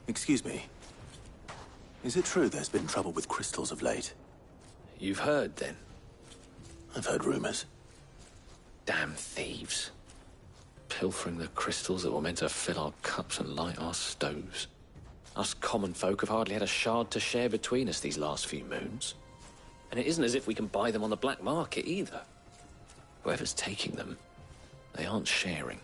Excuse me. Is it true there's been trouble with crystals of late? You've heard, then? I've heard rumors. Damn thieves. Pilfering the crystals that were meant to fill our cups and light our stoves. Us common folk have hardly had a shard to share between us these last few moons. And it isn't as if we can buy them on the black market, either. Whoever's taking them, they aren't sharing.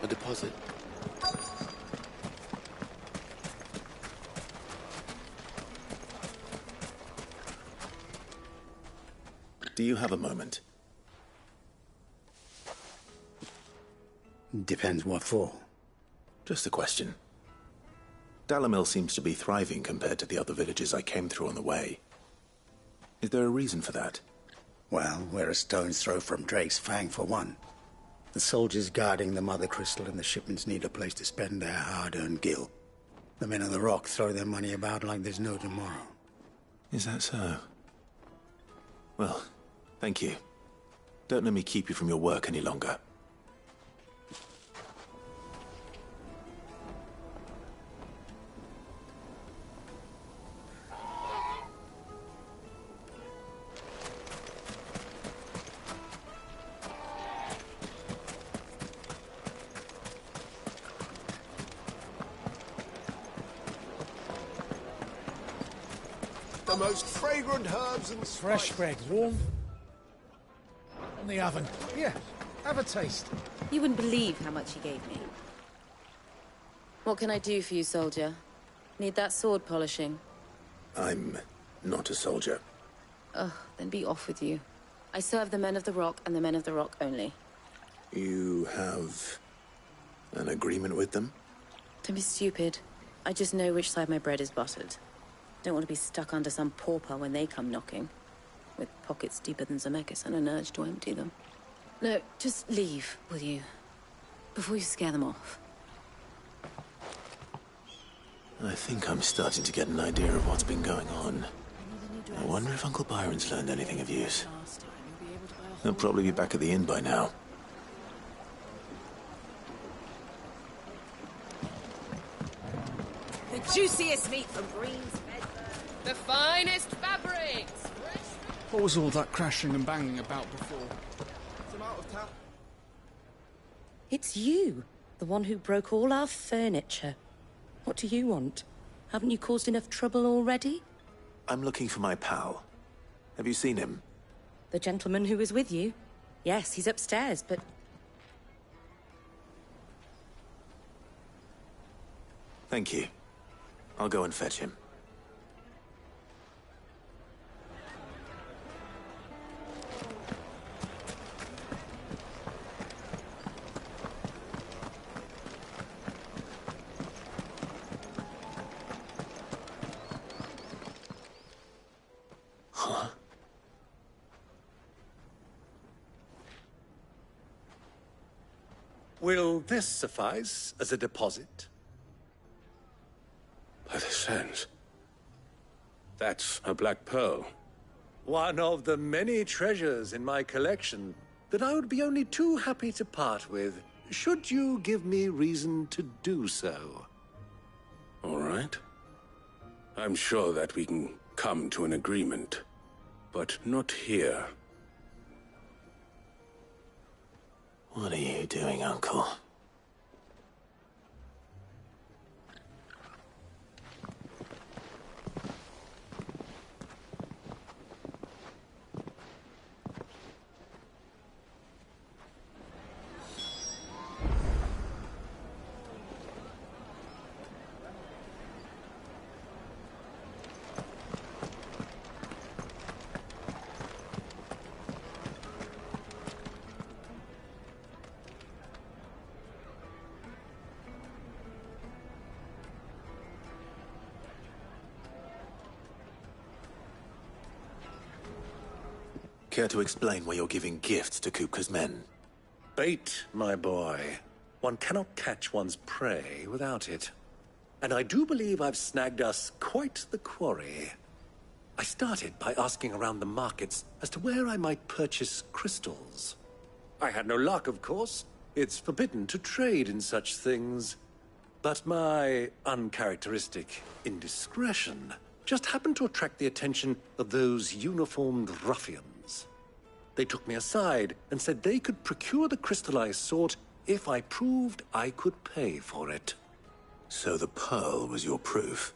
A deposit. Do you have a moment? Depends what for. Just a question. Dalamil seems to be thriving compared to the other villages I came through on the way. Is there a reason for that? Well, we're a stone's throw from Drake's Fang, for one. The soldiers guarding the Mother Crystal and the shipments need a place to spend their hard-earned gil. The men of the Rock throw their money about like there's no tomorrow. Is that so? Well, thank you. Don't let me keep you from your work any longer. The most fragrant herbs and Fresh bread, warm. On the oven. Here, have a taste. You wouldn't believe how much he gave me. What can I do for you, soldier? Need that sword polishing? I'm not a soldier. Ugh, then be off with you. I serve the men of the Rock and the men of the Rock only. You have an agreement with them? Don't be stupid. I just know which side my bread is buttered. Don't want to be stuck under some pauper when they come knocking. With pockets deeper than Zemeckis and an urge to empty them. No, just leave, will you? Before you scare them off. I think I'm starting to get an idea of what's been going on. I wonder if Uncle Byron's learned anything of use. He'll probably be back at the inn by now. The juiciest meat from Green's Bedford. The finest fabrics. What was all that crashing and banging about before? Some out of town. It's you, the one who broke all our furniture. What do you want? Haven't you caused enough trouble already? I'm looking for my pal. Have you seen him? The gentleman who was with you? Yes, he's upstairs, but... Thank you. I'll go and fetch him. Huh? Will this suffice as a deposit? By the sands. That's a black pearl. One of the many treasures in my collection that I would be only too happy to part with, should you give me reason to do so. All right. I'm sure that we can come to an agreement, but not here. What are you doing, Uncle? Care to explain why you're giving gifts to Kupka's men? Bait, my boy. One cannot catch one's prey without it. And I do believe I've snagged us quite the quarry. I started by asking around the markets as to where I might purchase crystals. I had no luck, of course. It's forbidden to trade in such things. But my uncharacteristic indiscretion just happened to attract the attention of those uniformed ruffians. They took me aside and said they could procure the crystal I sought if I proved I could pay for it. So the pearl was your proof?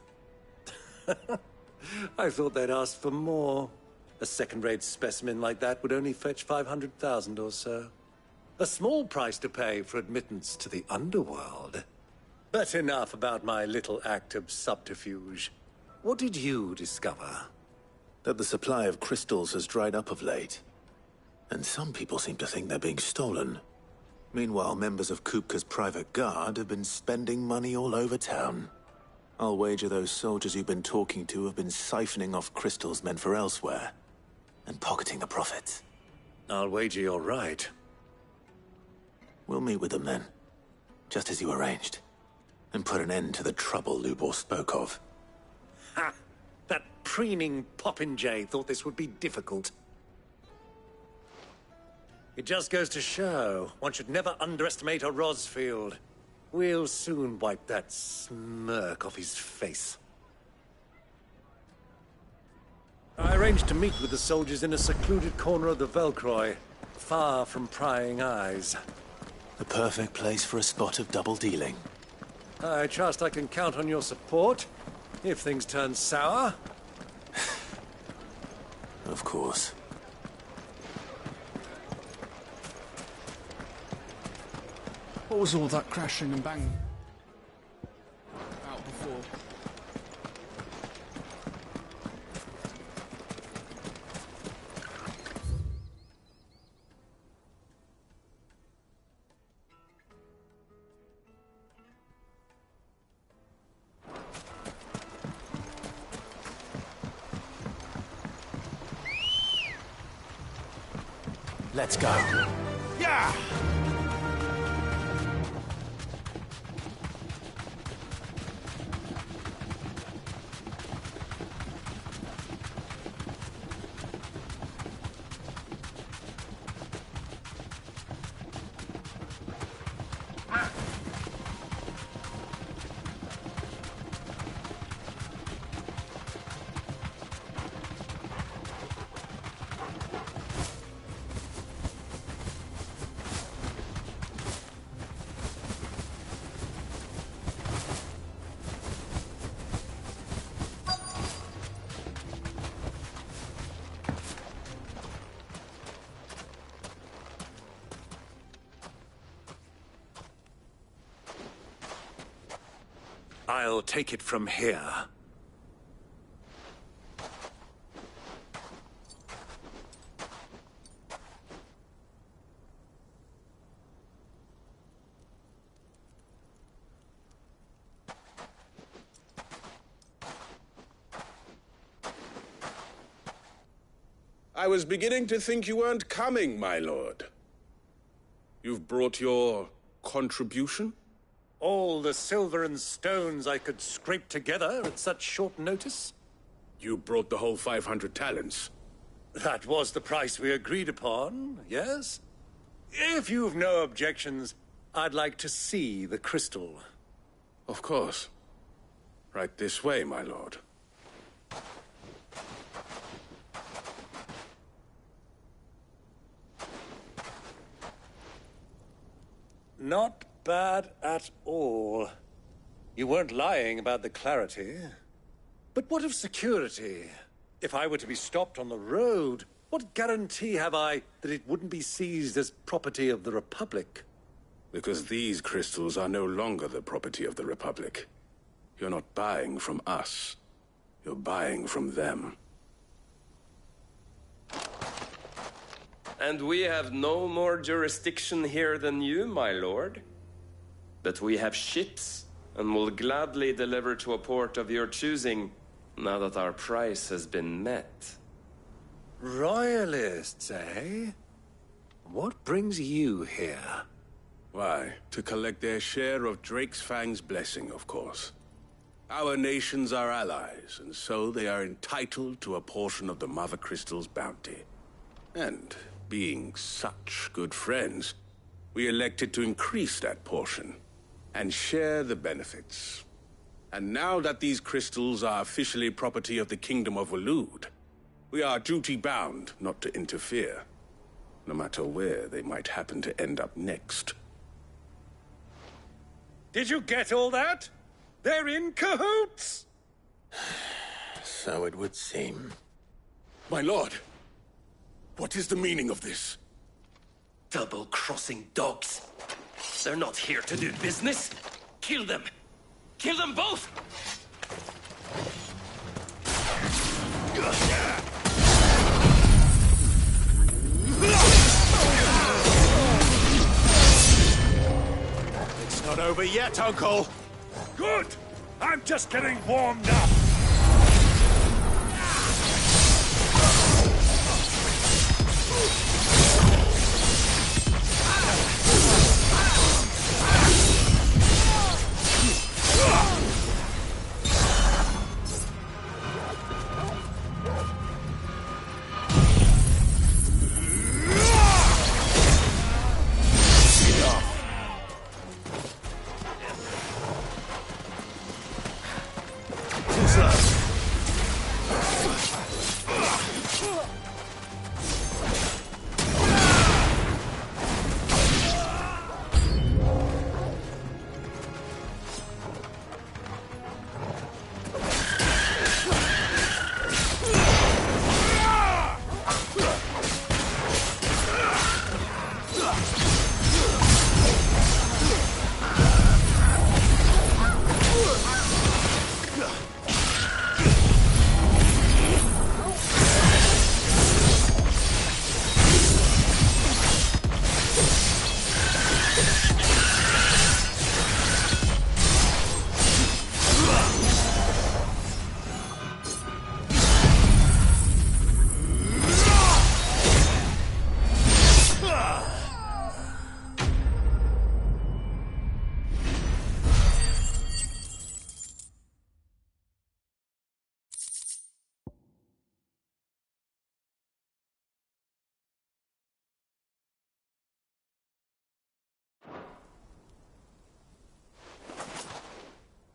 I thought they'd ask for more. A second-rate specimen like that would only fetch 500,000 or so. A small price to pay for admittance to the underworld. But enough about my little act of subterfuge. What did you discover? That the supply of crystals has dried up of late. And some people seem to think they're being stolen. Meanwhile, members of Kupka's private guard have been spending money all over town. I'll wager those soldiers you've been talking to have been siphoning off crystals meant for elsewhere, and pocketing the profits. I'll wager you're right. We'll meet with them then, just as you arranged, and put an end to the trouble Lubor spoke of. Ha! That preening popinjay thought this would be difficult. It just goes to show, one should never underestimate a Rosfield. We'll soon wipe that smirk off his face. I arranged to meet with the soldiers in a secluded corner of the Velcroy, far from prying eyes. The perfect place for a spot of double dealing. I trust I can count on your support, if things turn sour. Of course. What was all that crashing and bang out before? Let's go. Yeah! I'll take it from here. I was beginning to think you weren't coming, my lord. You've brought your contribution? All the silver and stones I could scrape together at such short notice? You brought the whole 500 talents. That was the price we agreed upon, yes? If you've no objections, I'd like to see the crystal. Of course. Right this way, my lord. Not bad at all. You weren't lying about the clarity. But what of security? If I were to be stopped on the road, what guarantee have I that it wouldn't be seized as property of the Republic? Because these crystals are no longer the property of the Republic. You're not buying from us. You're buying from them. And we have no more jurisdiction here than you, my lord. But we have ships, and will gladly deliver to a port of your choosing, now that our price has been met. Royalists, eh? What brings you here? Why, to collect their share of Drake's Fang's blessing, of course. Our nations are allies, and so they are entitled to a portion of the Mother Crystal's bounty. And, being such good friends, we elected to increase that portion and share the benefits. And now that these crystals are officially property of the Kingdom of Waloed, we are duty-bound not to interfere, no matter where they might happen to end up next. Did you get all that? They're in cahoots! So it would seem. My lord, what is the meaning of this? Double-crossing dogs. They're not here to do business. Kill them. Kill them both! It's not over yet, Uncle! Good! I'm just getting warmed up!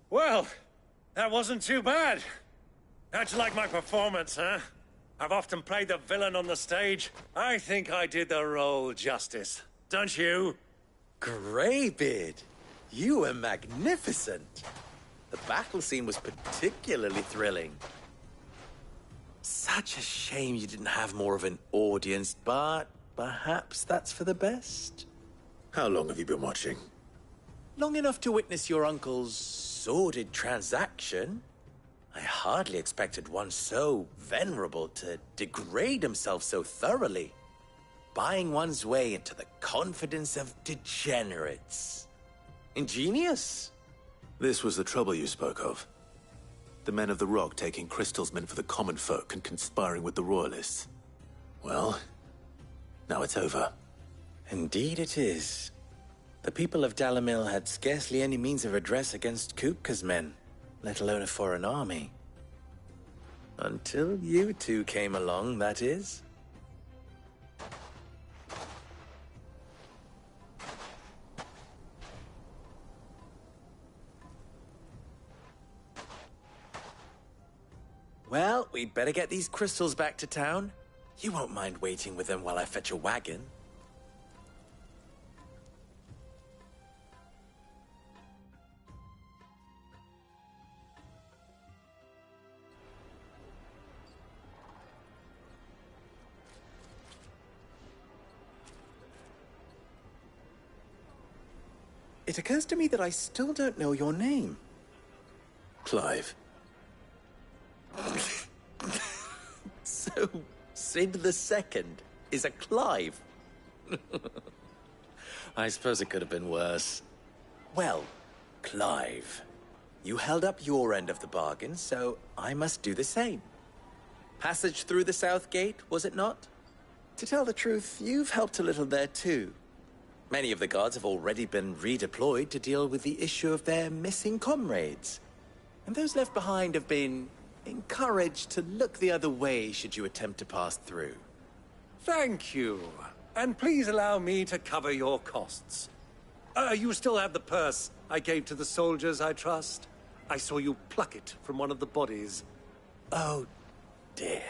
Well, that wasn't too bad. How'd you like my performance, huh? I've often played the villain on the stage. I think I did the role justice. Don't you? Greybeard, you were magnificent. The battle scene was particularly thrilling. Such a shame you didn't have more of an audience, but perhaps that's for the best. How long have you been watching? Long enough to witness your uncle's sordid transaction. I hardly expected one so venerable to degrade himself so thoroughly. Buying one's way into the confidence of degenerates. Ingenious. This was the trouble you spoke of. The men of the Rock taking crystals meant for the common folk and conspiring with the Royalists. Well, now it's over. Indeed it is. The people of Dalimil had scarcely any means of redress against Kupka's men, let alone a foreign army. Until you two came along, that is. Well, we'd better get these crystals back to town. You won't mind waiting with them while I fetch a wagon. It occurs to me that I still don't know your name. Clive. So, Sid the Second is a Clive? I suppose it could have been worse. Well, Clive, you held up your end of the bargain, so I must do the same. Passage through the South Gate, was it not? To tell the truth, you've helped a little there too. Many of the guards have already been redeployed to deal with the issue of their missing comrades. And those left behind have been encouraged to look the other way should you attempt to pass through. Thank you. And please allow me to cover your costs. You still have the purse I gave to the soldiers, I trust? I saw you pluck it from one of the bodies. Oh, dear.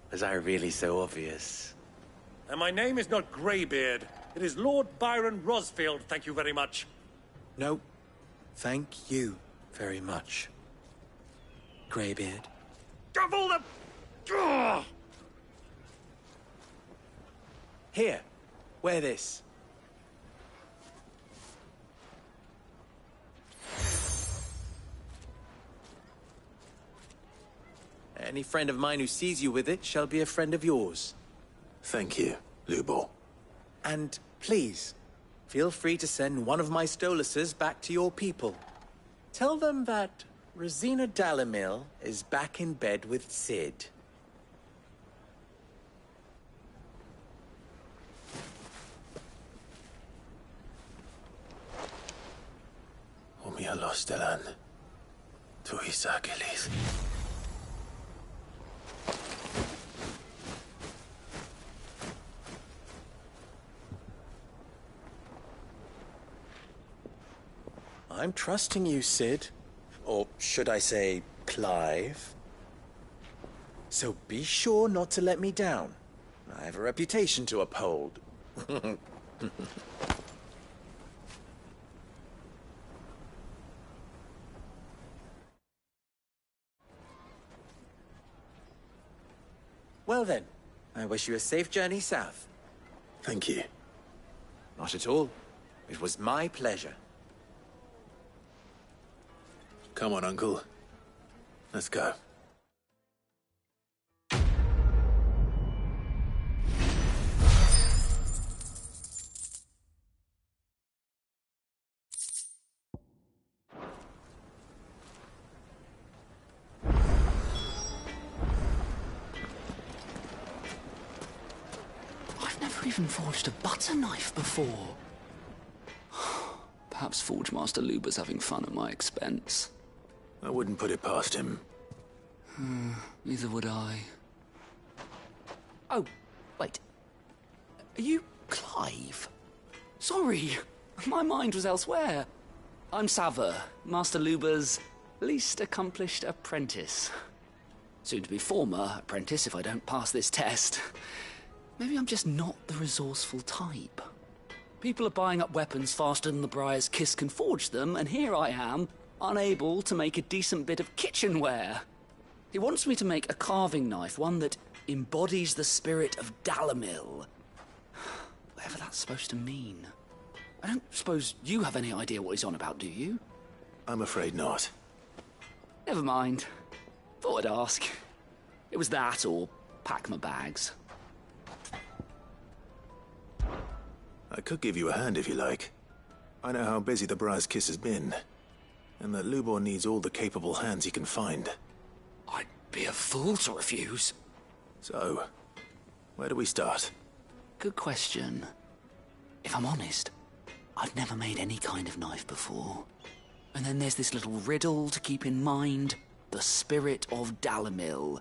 Was I really so obvious? And my name is not Greybeard. It is Lord Byron Rosfield, thank you very much. No, thank you very much, Greybeard. Of all the... Ugh! Here, wear this. Any friend of mine who sees you with it shall be a friend of yours. Thank you, Lubor. And please, feel free to send one of my Stoluses back to your people. Tell them that Rosina Dalamil is back in bed with Cid. Omia los Delan. Tu Isagelis. I'm trusting you, Cid. Or should I say, Clive. So be sure not to let me down. I have a reputation to uphold. Well then, I wish you a safe journey south. Thank you. Not at all. It was my pleasure. Come on, Uncle. Let's go. I've never even forged a butter knife before. Perhaps Forge Master Luber's having fun at my expense. I wouldn't put it past him. Neither would I. Oh, wait. Are you Clive? Sorry, my mind was elsewhere. I'm Sava, Master Luber's least accomplished apprentice. Soon to be former apprentice if I don't pass this test. Maybe I'm just not the resourceful type. People are buying up weapons faster than the Briar's Kiss can forge them, and here I am, unable to make a decent bit of kitchenware. He wants me to make a carving knife, one that embodies the spirit of Dalamil. Whatever that's supposed to mean. I don't suppose you have any idea what he's on about, do you? I'm afraid not. Never mind. Thought I'd ask. It was that or pack my bags. I could give you a hand if you like. I know how busy the Briar's Kiss has been, and that Lubor needs all the capable hands he can find. I'd be a fool to refuse. So, where do we start? Good question. If I'm honest, I've never made any kind of knife before. And then there's this little riddle to keep in mind. The spirit of Dalamil.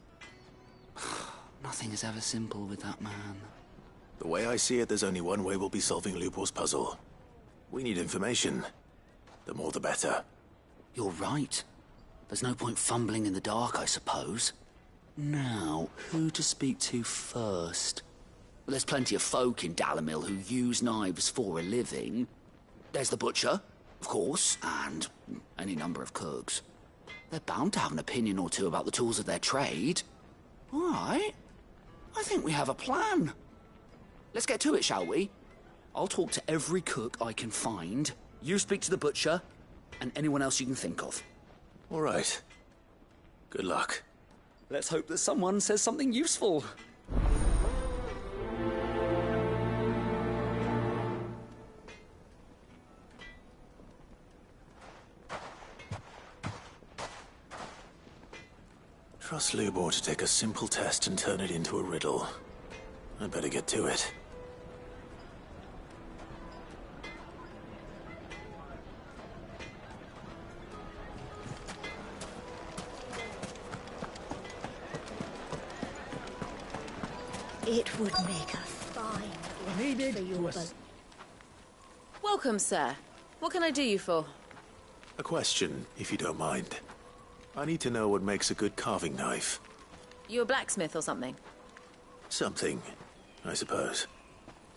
Nothing is ever simple with that man. The way I see it, there's only one way we'll be solving Lubor's puzzle. We need information. The more the better. You're right. There's no point fumbling in the dark, I suppose. Now, who to speak to first? Well, there's plenty of folk in Dalamil who use knives for a living. There's the butcher, of course, and any number of cooks. They're bound to have an opinion or two about the tools of their trade. All right. I think we have a plan. Let's get to it, shall we? I'll talk to every cook I can find. You speak to the butcher, and anyone else you can think of. All right. Good luck. Let's hope that someone says something useful. Trust Lubor to take a simple test and turn it into a riddle. I'd better get to it. It would make a fine gift for your Welcome, sir. What can I do you for? A question, if you don't mind. I need to know what makes a good carving knife. You a blacksmith or something? Something, I suppose.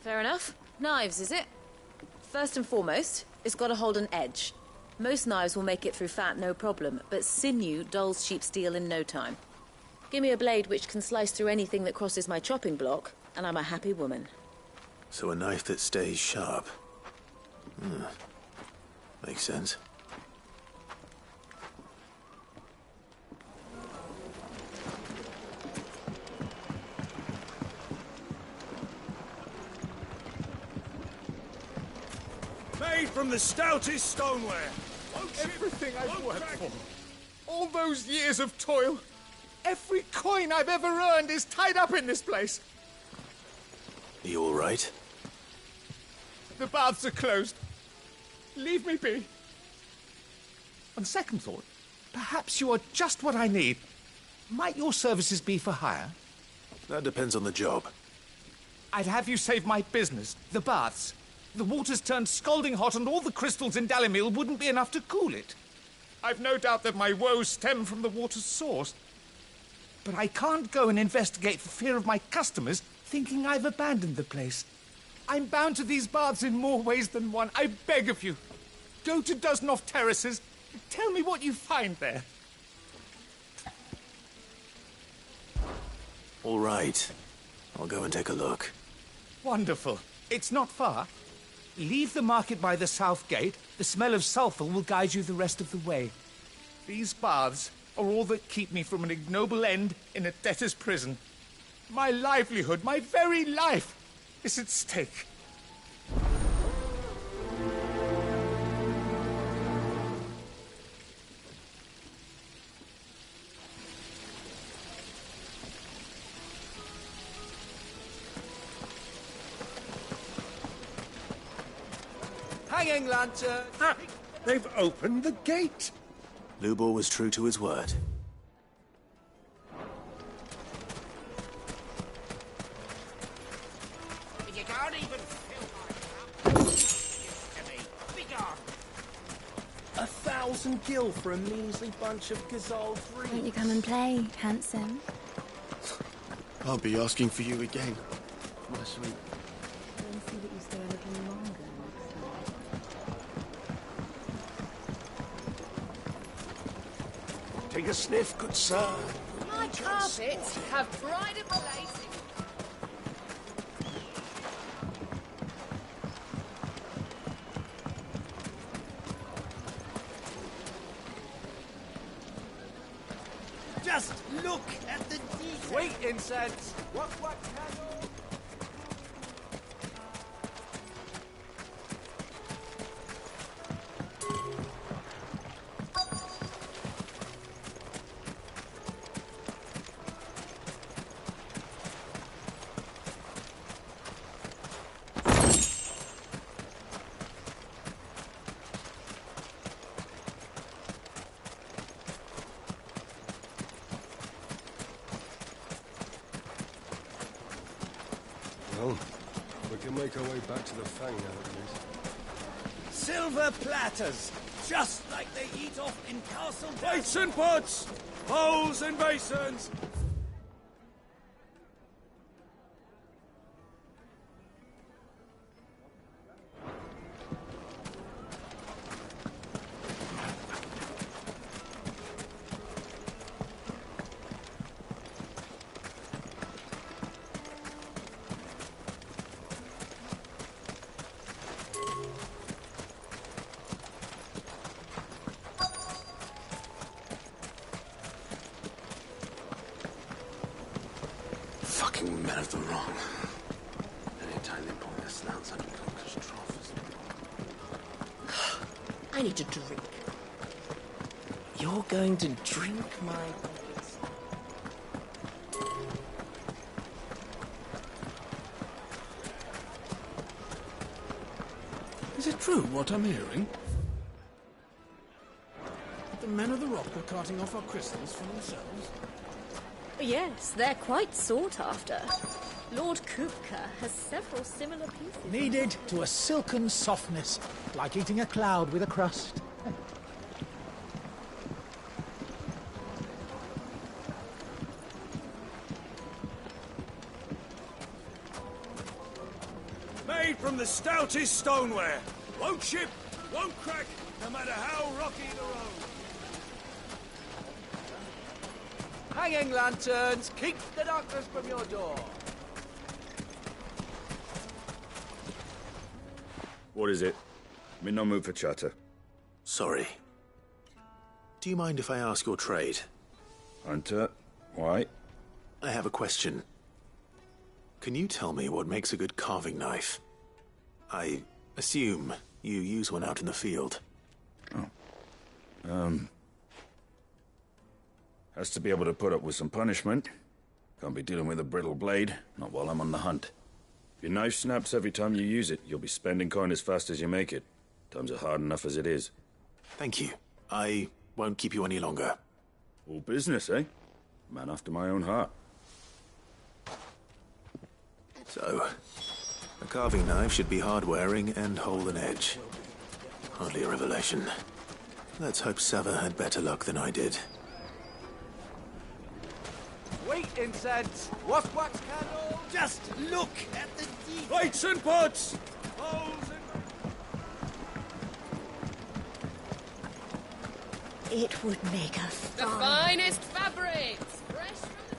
Fair enough. Knives, is it? First and foremost, it's got to hold an edge. Most knives will make it through fat, no problem, but sinew dulls cheap steel in no time. Give me a blade which can slice through anything that crosses my chopping block, and I'm a happy woman. So a knife that stays sharp. Makes sense. Made from the stoutest stoneware. Everything I've worked for. All those years of toil. Every coin I've ever earned is tied up in this place. You all right? The baths are closed. Leave me be. On second thought, perhaps you are just what I need. Might your services be for hire? That depends on the job. I'd have you save my business, the baths. The water's turned scalding hot and all the crystals in Dalimil wouldn't be enough to cool it. I've no doubt that my woes stem from the water's source. But I can't go and investigate for fear of my customers thinking I've abandoned the place. I'm bound to these baths in more ways than one. I beg of you. Go to Dusnoff Terraces. Tell me what you find there. All right. I'll go and take a look. Wonderful. It's not far. Leave the market by the south gate. The smell of sulphur will guide you the rest of the way. These baths are all that keep me from an ignoble end in a debtor's prison. My livelihood, my very life, is at stake. Hanging lantern! Ah, they've opened the gate! Lubor was true to his word. You can't even fill my cup. To me. Begone. 1,000 gil for a measly bunch of Gazal trees. Won't you come and play, handsome? I'll be asking for you again, my sweet. Go and see that you stay a little longer next time. Take a sniff, good sir. My carpets have pride of place. Just look at the detail. Wait, incense. What candle? Well, we can make our way back to the Fang now, at least. Silver platters, just like they eat off in Castle Plates and pots! Bowls and basins! Fucking men of the wrong. Anytime they pull their snouts under Conker's trough. I need to drink. You're going to drink my pockets? Is it true what I'm hearing? That the men of the Rock are carting off our crystals for themselves? Yes, they're quite sought after. Lord Kupka has several similar pieces. Kneaded to a silken softness, like eating a cloud with a crust. Made from the stoutest stoneware. Won't chip, won't crack, no matter how rocky the road. Hanging lanterns, keep the darkness from your door. What is it? I'm in no mood for chatter. Sorry. Do you mind if I ask your trade? Hunter, why? I have a question. Can you tell me what makes a good carving knife? I assume you use one out in the field. Has to be able to put up with some punishment. Can't be dealing with a brittle blade, not while I'm on the hunt. If your knife snaps every time you use it, you'll be spending coin as fast as you make it. Times are hard enough as it is. Thank you. I won't keep you any longer. All business, eh? Man after my own heart. So, a carving knife should be hard-wearing and hold an edge. Hardly a revelation. Let's hope Sava had better luck than I did. Wheat incense, wasp wax candle. Just look at the deep. Plates and pots! It would make a The finest fabrics! Fresh from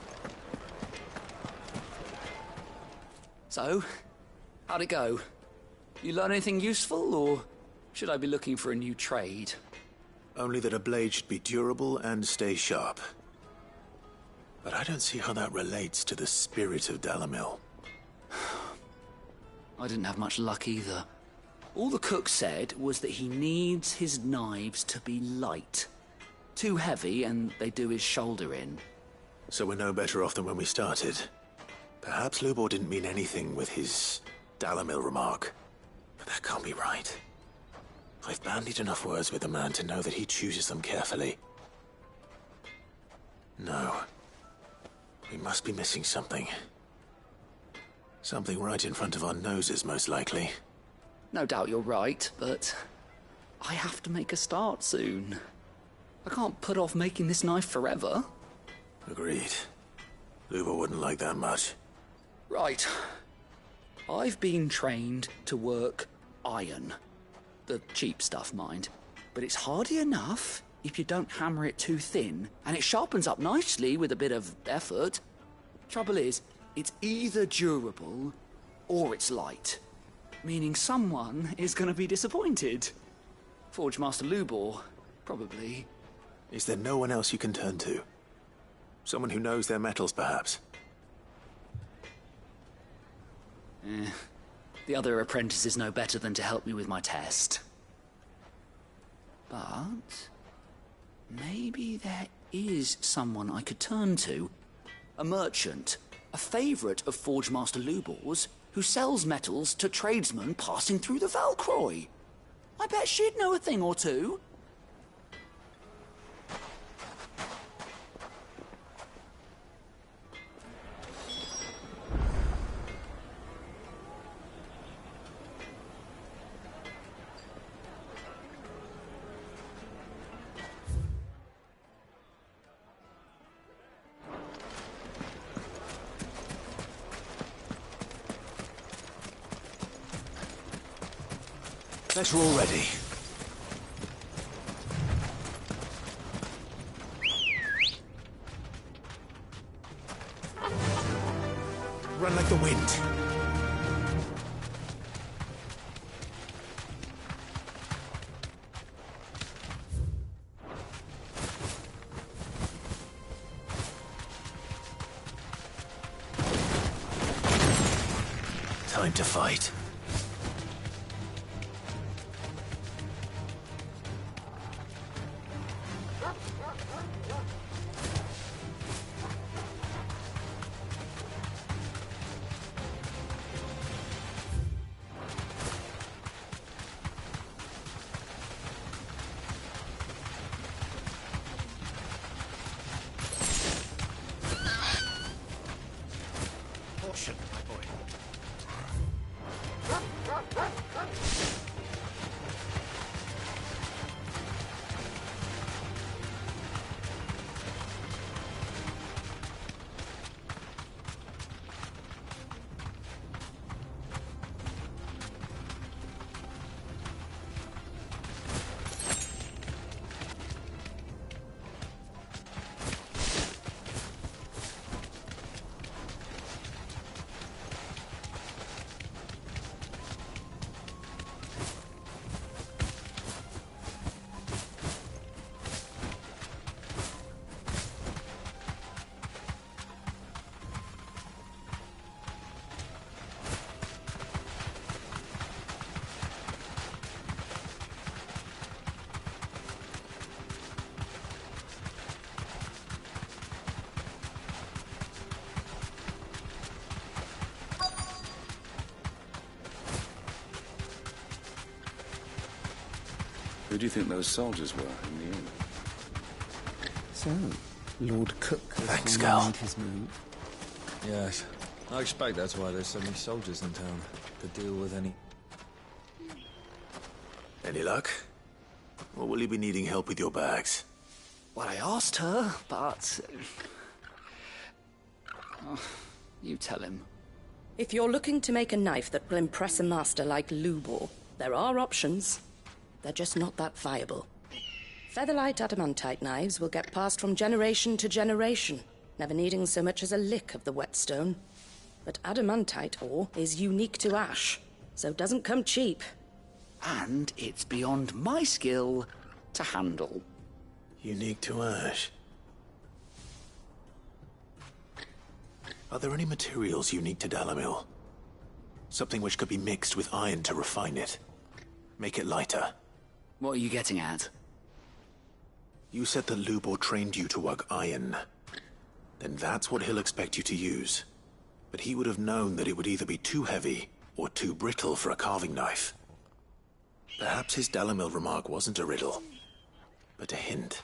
So, how'd it go? You learn anything useful, or should I be looking for a new trade? Only that a blade should be durable and stay sharp. But I don't see how that relates to the spirit of Dalamil. I didn't have much luck either. All the cook said was that he needs his knives to be light. Too heavy and they do his shoulder in. So we're no better off than when we started. Perhaps Lubor didn't mean anything with his Dalamil remark. But that can't be right. I've bandied enough words with the man to know that he chooses them carefully. No. We must be missing something. Something right in front of our noses, most likely. No doubt you're right, but I have to make a start soon. I can't put off making this knife forever. Agreed. Lubor wouldn't like that much. Right. I've been trained to work iron. The cheap stuff, mind. But it's hardy enough if you don't hammer it too thin, and it sharpens up nicely with a bit of effort. Trouble is, it's either durable or it's light. Meaning someone is going to be disappointed. Forge Master Lubor, probably. Is there no one else you can turn to? Someone who knows their metals, perhaps? The other apprentices know better than to help me with my test. But maybe there is someone I could turn to. A merchant, a favourite of Forge Master Lubor's, who sells metals to tradesmen passing through the Valcroy. I bet she'd know a thing or two. Better already. Run like the wind. Time to fight. Who do you think those soldiers were in the end? So, Lord Cook has Thanks, finally Gal. made his move. Yes. I expect that's why there's so many soldiers in town, to deal with any... Any luck? Or will you be needing help with your bags? Well, I asked her, but... Oh, you tell him. If you're looking to make a knife that will impress a master like Lubor, there are options. They're just not that viable. Featherlight adamantite knives will get passed from generation to generation, never needing so much as a lick of the whetstone. But adamantite ore is unique to ash, so it doesn't come cheap. And it's beyond my skill to handle. Unique to ash. Are there any materials unique to Dalimil? Something which could be mixed with iron to refine it. Make it lighter. What are you getting at? You said that Lubor trained you to work iron. Then that's what he'll expect you to use. But he would have known that it would either be too heavy or too brittle for a carving knife. Perhaps his Dalimil remark wasn't a riddle, but a hint.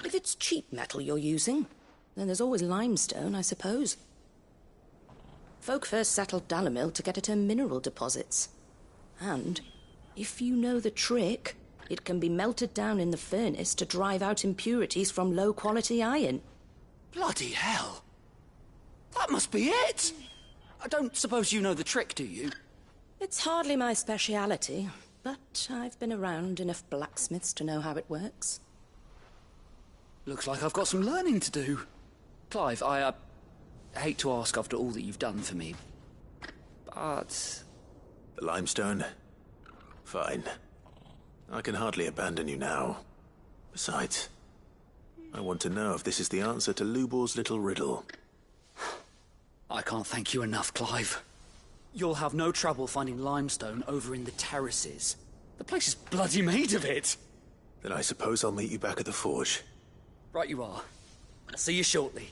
If it's cheap metal you're using, then there's always limestone, I suppose. Folk first settled Dalimil to get at her mineral deposits. And, if you know the trick, it can be melted down in the furnace to drive out impurities from low-quality iron. Bloody hell! That must be it! I don't suppose you know the trick, do you? It's hardly my speciality, but I've been around enough blacksmiths to know how it works. Looks like I've got some learning to do. Clive, I hate to ask after all that you've done for me, but... The limestone? Fine. I can hardly abandon you now. Besides, I want to know if this is the answer to Lubor's little riddle. I can't thank you enough, Clive. You'll have no trouble finding limestone over in the terraces. The place is bloody made of it. Then I suppose I'll meet you back at the forge. Right you are. I'll see you shortly.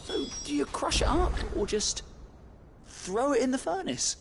So, do you crush it up, or just throw it in the furnace?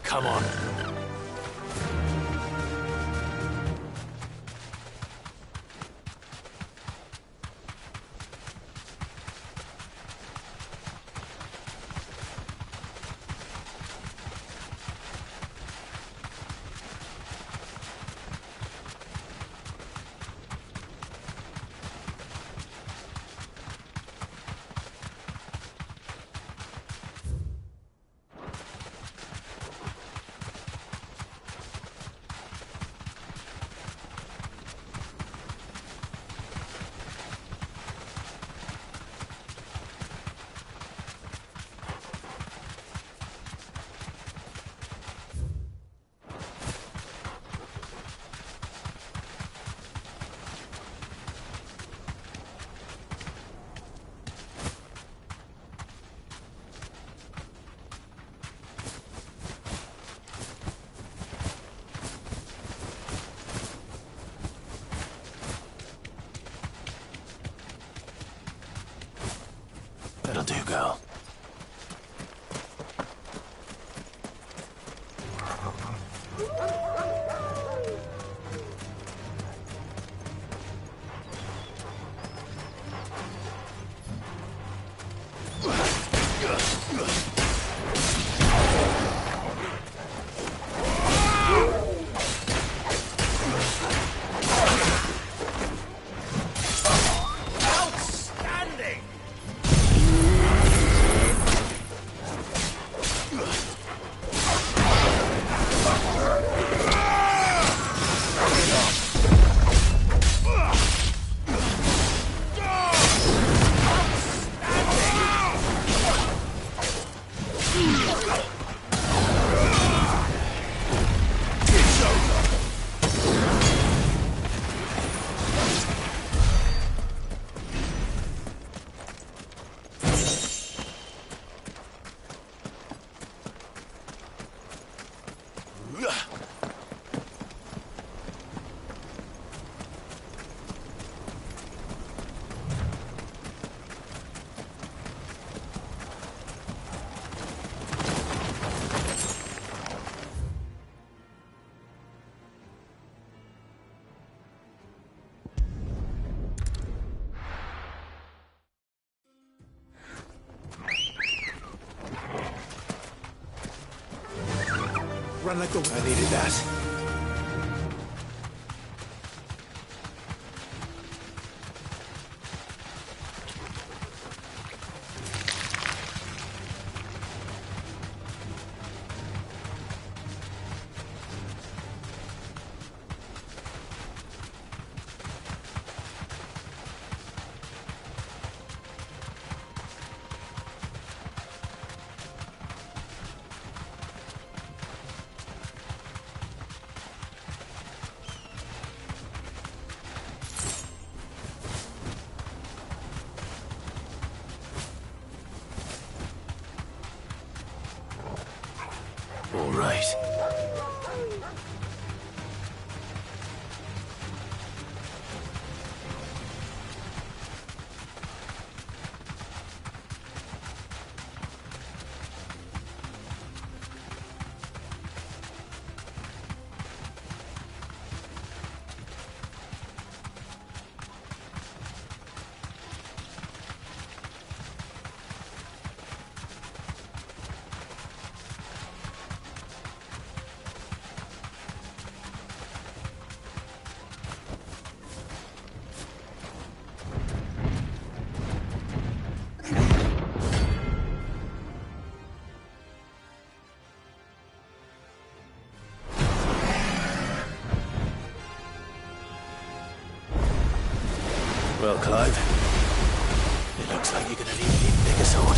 Come on. That'll do, girl. Outstanding! run like the wind. I needed that. All right. Well, Clive, it looks like you're gonna need an even bigger sword.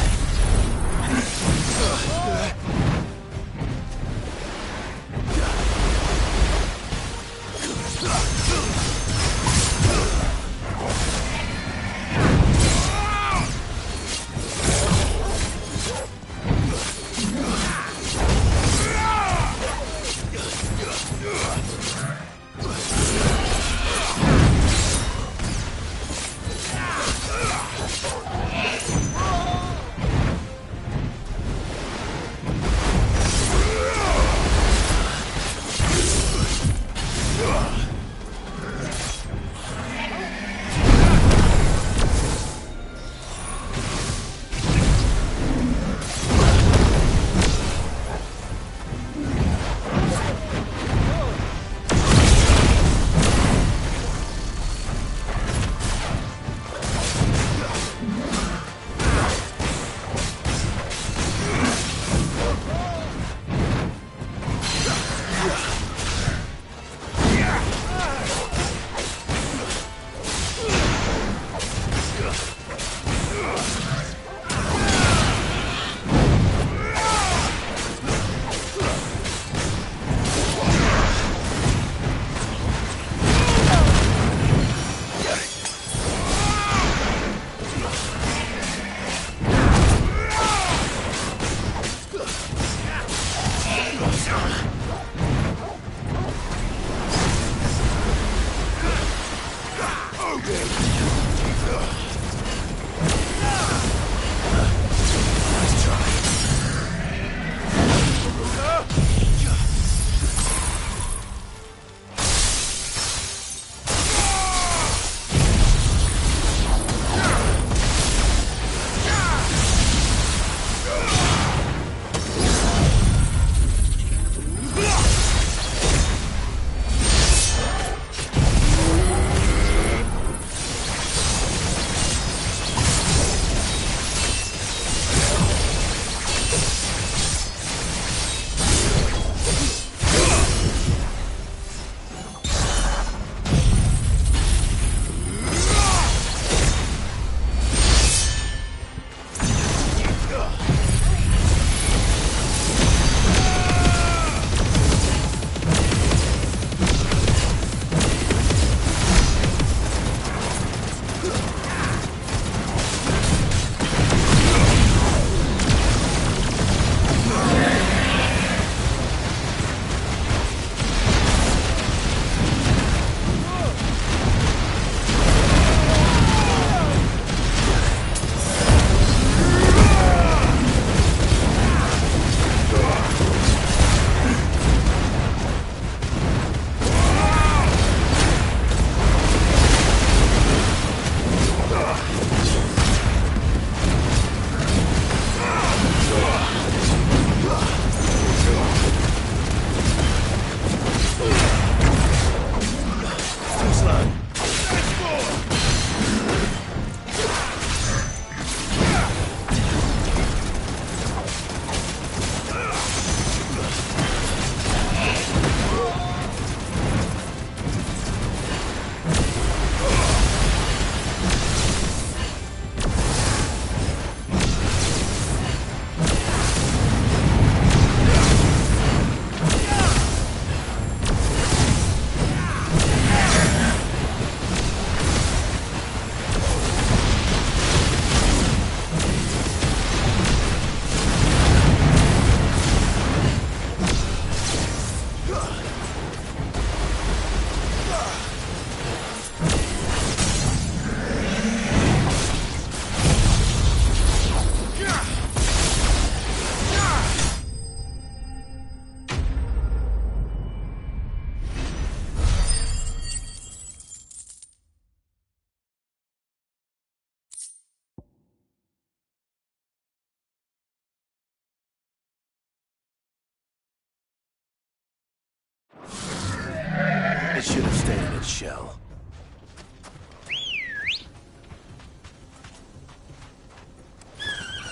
It should have stayed in its shell.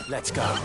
Let's go.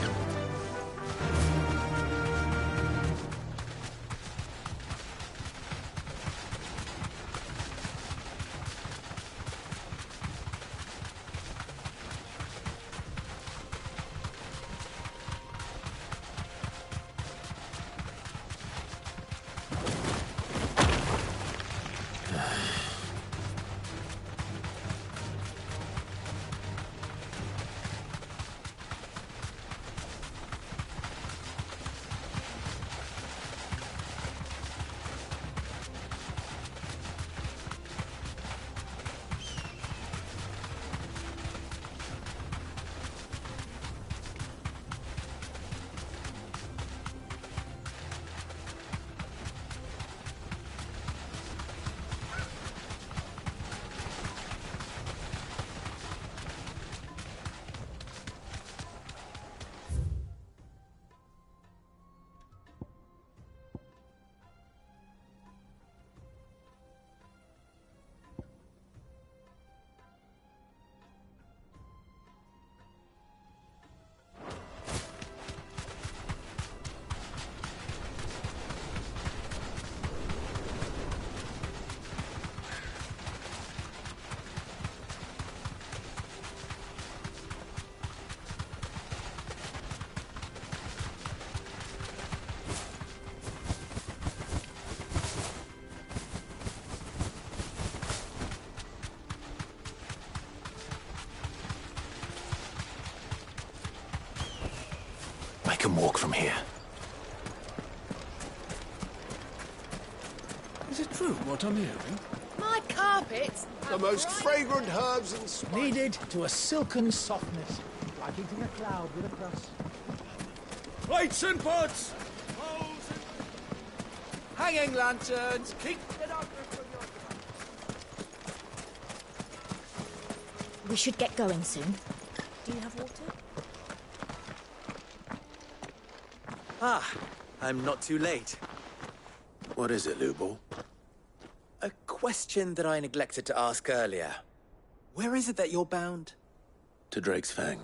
I can walk from here. Is it true what I'm hearing? My carpets. The most fragrant herbs and spices. Kneaded to a silken softness, like eating a cloud with a crust. Plates and pots! Hanging lanterns, keep the darkness from your... We should get going soon. Do you have water? Ah, I'm not too late. What is it, Lubor? A question that I neglected to ask earlier. Where is it that you're bound? To Drake's Fang.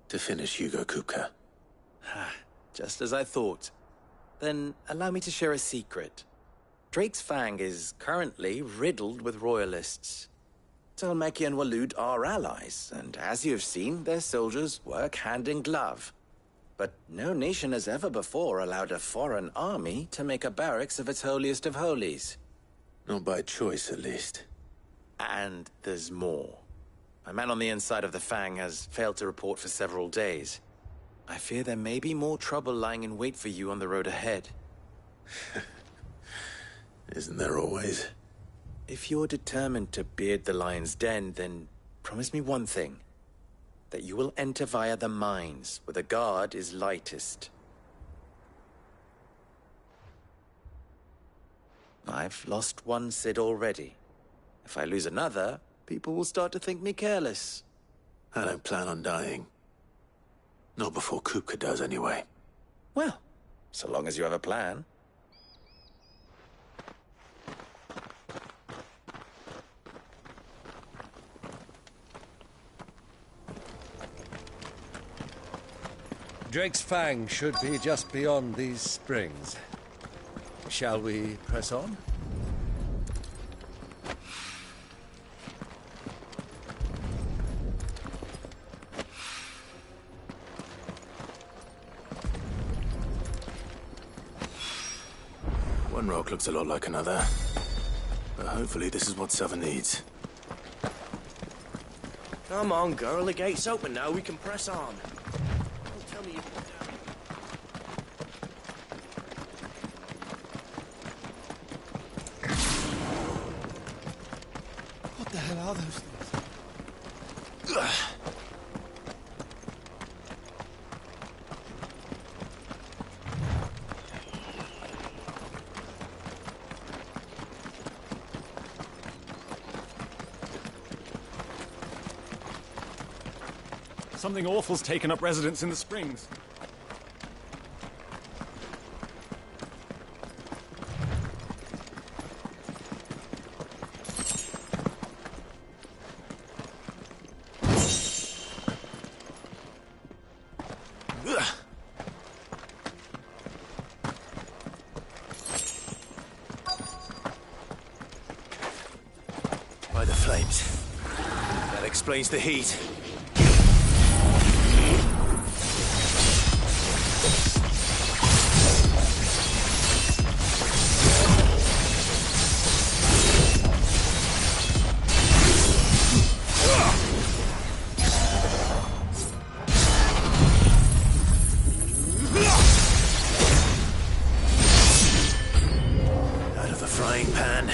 To finish Hugo Kupka. Just as I thought. Then allow me to share a secret. Drake's Fang is currently riddled with royalists. Talmeki and Waloed are allies, and as you have seen, their soldiers work hand in glove. But no nation has ever before allowed a foreign army to make a barracks of its holiest of holies. Not by choice, at least. And there's more. A man on the inside of the Fang has failed to report for several days. I fear there may be more trouble lying in wait for you on the road ahead. Isn't there always? If you're determined to beard the lion's den, then promise me one thing. That you will enter via the mines, where the guard is lightest. I've lost one Cid already. If I lose another, people will start to think me careless. I don't plan on dying. Not before Kupka does, anyway. Well, so long as you have a plan. Drake's Fang should be just beyond these springs. Shall we press on? One rock looks a lot like another. But hopefully this is what Sava needs. Come on, girl. The gate's open now. We can press on. Don't tell me you... What the hell are those things? Something awful's taken up residence in the springs. Right. That explains the heat. Out of the frying pan.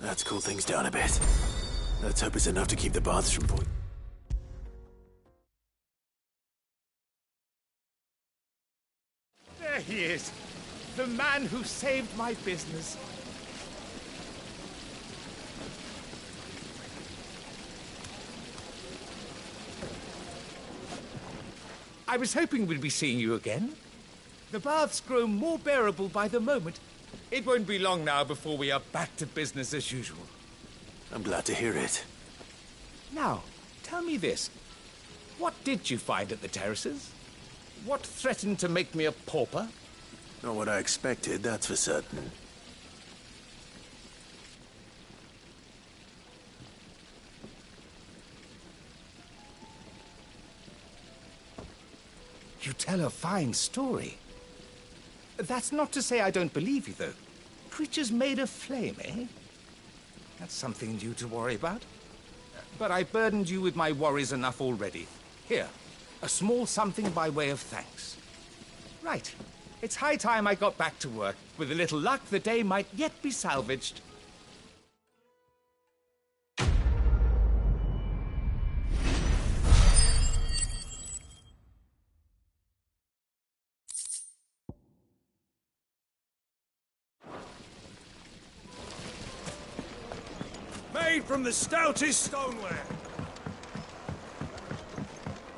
Let's cool things down a bit. Let's hope it's enough to keep the baths from boiling. There he is. The man who saved my business. I was hoping we'd be seeing you again. The baths grow more bearable by the moment. It won't be long now before we are back to business as usual. I'm glad to hear it. Now, tell me this. What did you find at the terraces? What threatened to make me a pauper? Not what I expected, that's for certain. You tell a fine story. That's not to say I don't believe you, though. Creatures made of flame, eh? That's something new to worry about. But I burdened you with my worries enough already. Here, a small something by way of thanks. Right. It's high time I got back to work. With a little luck, the day might yet be salvaged. Made from the stoutest stoneware.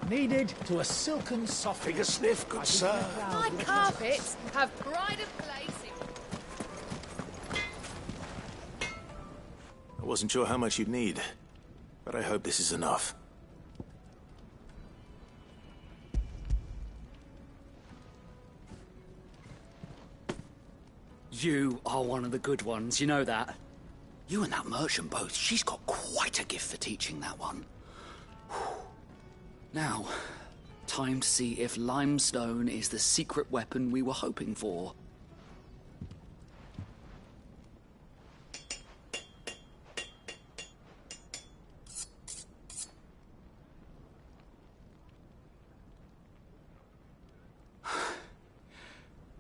Kneaded to a silken soft. Take a sniff, good sir. My carpets have pride of place in... I wasn't sure how much you'd need, but I hope this is enough. You are one of the good ones, you know that. You and that merchant both, she's got quite a gift for teaching that one. Now, time to see if limestone is the secret weapon we were hoping for.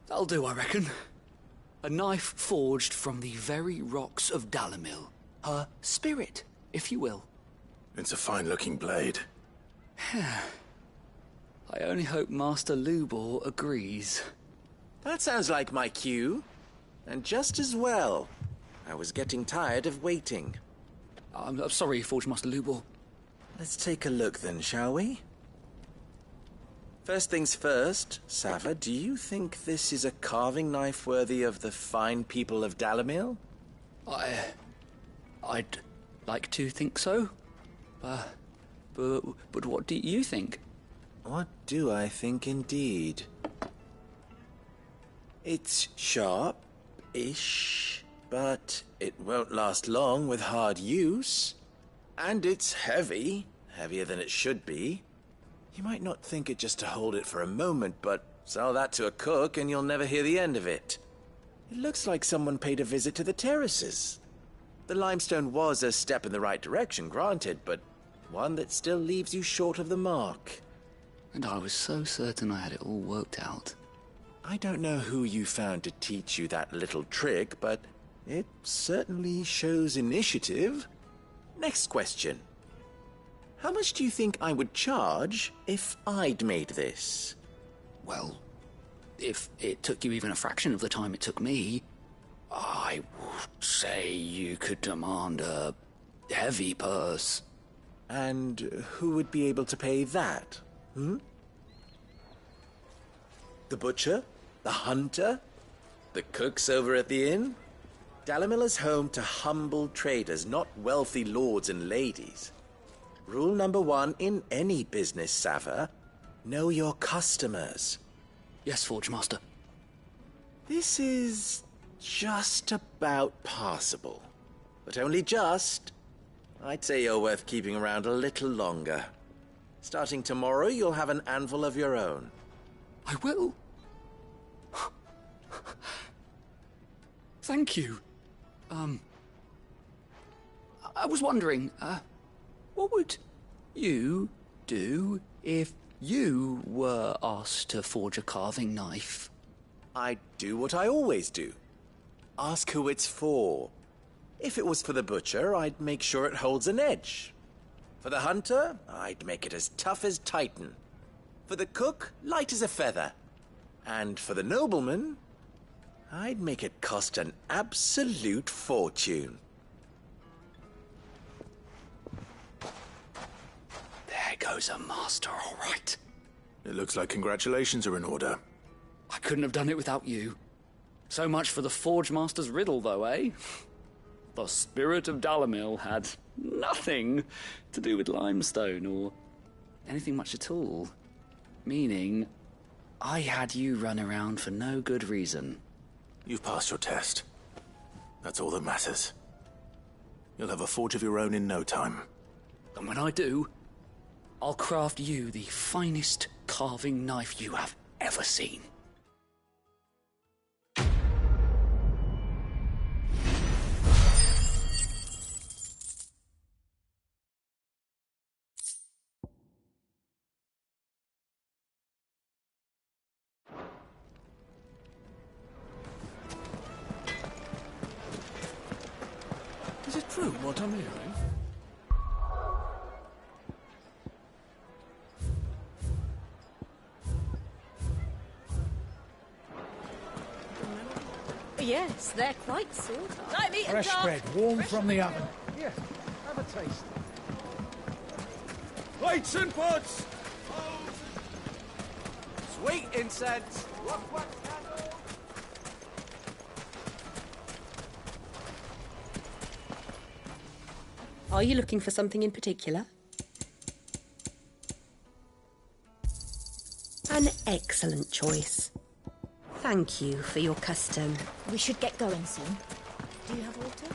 That'll do, I reckon. A knife forged from the very rocks of Dalimil. Her spirit, if you will. It's a fine-looking blade. I only hope Master Lubor agrees. That sounds like my cue. And just as well. I was getting tired of waiting. I'm sorry, Forge Master Lubor. Let's take a look then, shall we? First things first, Sava, do you think this is a carving knife worthy of the fine people of Dalimil? I'd like to think so. But what do you think? What do I think indeed? It's sharp-ish, but it won't last long with hard use. And it's heavy, heavier than it should be. You might not think it just to hold it for a moment, but sell that to a cook and you'll never hear the end of it. It looks like someone paid a visit to the terraces. The limestone was a step in the right direction, granted, but one that still leaves you short of the mark. And I was so certain I had it all worked out. I don't know who you found to teach you that little trick, but it certainly shows initiative. Next question. How much do you think I would charge if I'd made this? Well, if it took you even a fraction of the time it took me, I would say you could demand a heavy purse. And who would be able to pay that? The butcher? The hunter? The cooks over at the inn? Dalimil is home to humble traders, not wealthy lords and ladies. Rule number 1 in any business, Sava: know your customers. Yes, Forge Master. This is just about passable. But only just. I'd say you're worth keeping around a little longer. Starting tomorrow, you'll have an anvil of your own. I will. Thank you. I was wondering, what would you do if you were asked to forge a carving knife? I'd do what I always do. Ask who it's for. If it was for the butcher, I'd make sure it holds an edge. For the hunter, I'd make it as tough as Titan. For the cook, light as a feather. And for the nobleman, I'd make it cost an absolute fortune. There goes a master, all right. It looks like congratulations are in order. I couldn't have done it without you. So much for the Forge Master's riddle, though, eh? The spirit of Dalimil had nothing to do with limestone or anything much at all. Meaning, I had you run around for no good reason. You've passed your test. That's all that matters. You'll have a forge of your own in no time. And when I do, I'll craft you the finest carving knife you have ever seen. Is it true what I'm hearing? Yes, they're quite sought after. Like meat and Fresh dark. bread, warm from the oven. Here, have a taste. Plates and pots! Sweet incense! Are you looking for something in particular? An excellent choice. Thank you for your custom. We should get going soon. Do you have water?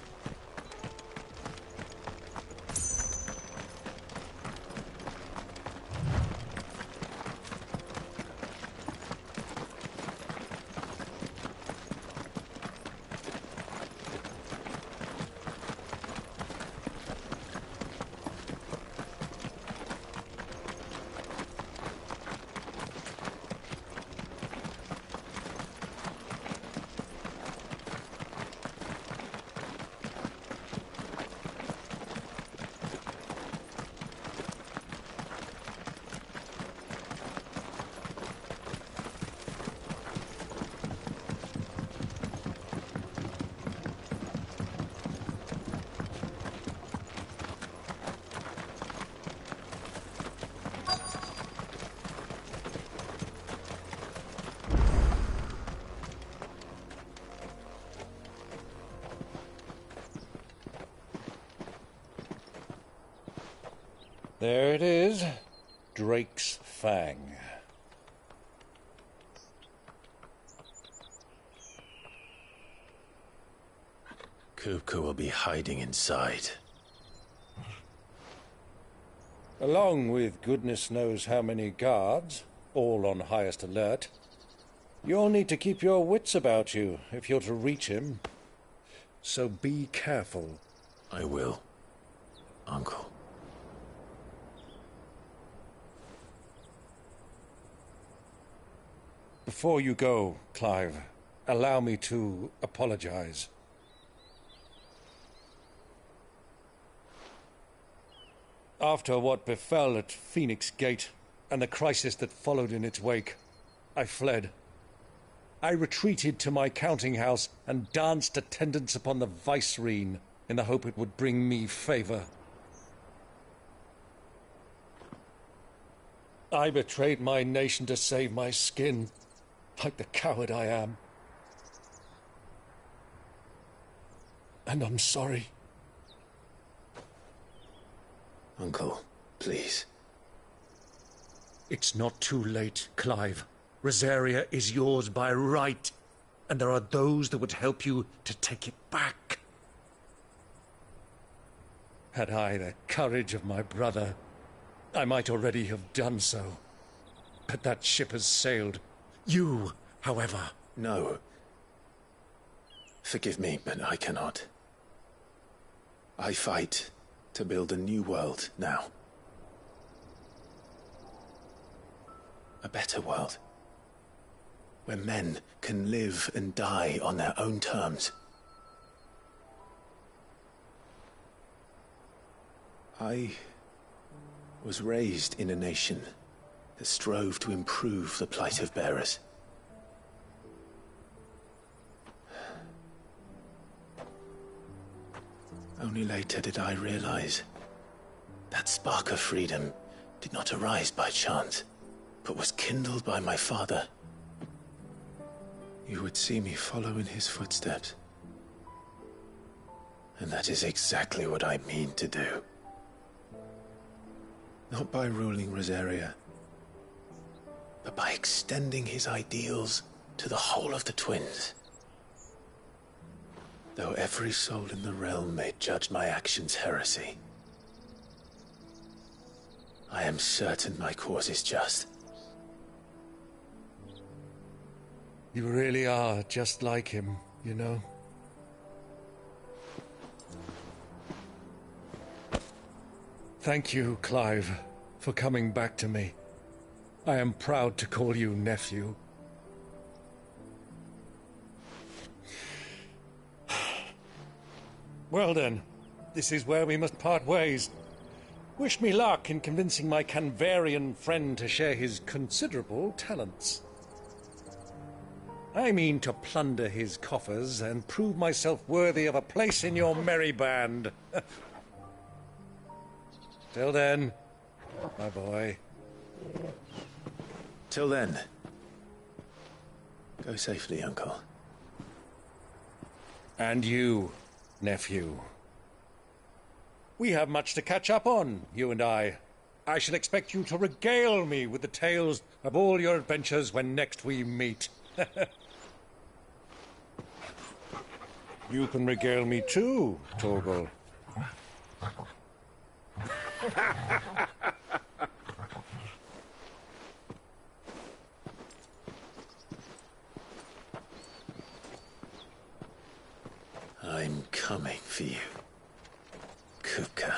There it is. Drake's Fang. Kupka will be hiding inside. Along with goodness knows how many guards, all on highest alert. You'll need to keep your wits about you if you're to reach him. So be careful. I will, Uncle. Before you go, Clive, allow me to apologize. After what befell at Phoenix Gate and the crisis that followed in its wake, I fled. I retreated to my counting house and danced attendance upon the vicereine in the hope it would bring me favor. I betrayed my nation to save my skin, like the coward I am. And I'm sorry. Uncle, please. It's not too late, Clive. Rosaria is yours by right, and there are those that would help you to take it back. Had I the courage of my brother, I might already have done so. But that ship has sailed. You, however... No. Forgive me, but I cannot. I fight to build a new world now. A better world. Where men can live and die on their own terms. I was raised in a nation that strove to improve the plight of bearers. Only later did I realize that spark of freedom did not arise by chance, but was kindled by my father. You would see me follow in his footsteps. And that is exactly what I mean to do. Not by ruling Rosaria, but by extending his ideals to the whole of the Twins. Though every soul in the realm may judge my actions heresy, I am certain my cause is just. You really are just like him, you know. Thank you, Clive, for coming back to me. I am proud to call you nephew. Well then, this is where we must part ways. Wish me luck in convincing my Canvarian friend to share his considerable talents. I mean to plunder his coffers and prove myself worthy of a place in your merry band. Till then, my boy. Till then. Go safely, Uncle. And you, nephew. We have much to catch up on, you and I. I shall expect you to regale me with the tales of all your adventures when next we meet. You can regale me too, Torgal. I'm coming for you, Kupka.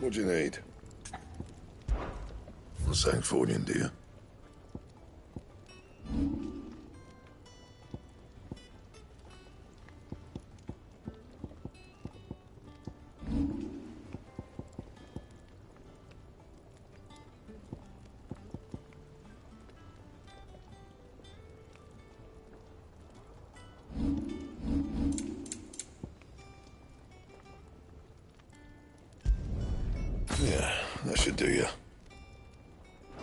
What do you need? A Sancfordian, do you? Yeah, that should do you.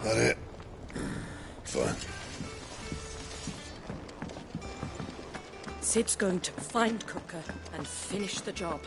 That it? Fine. Sid's going to find Cooker and finish the job.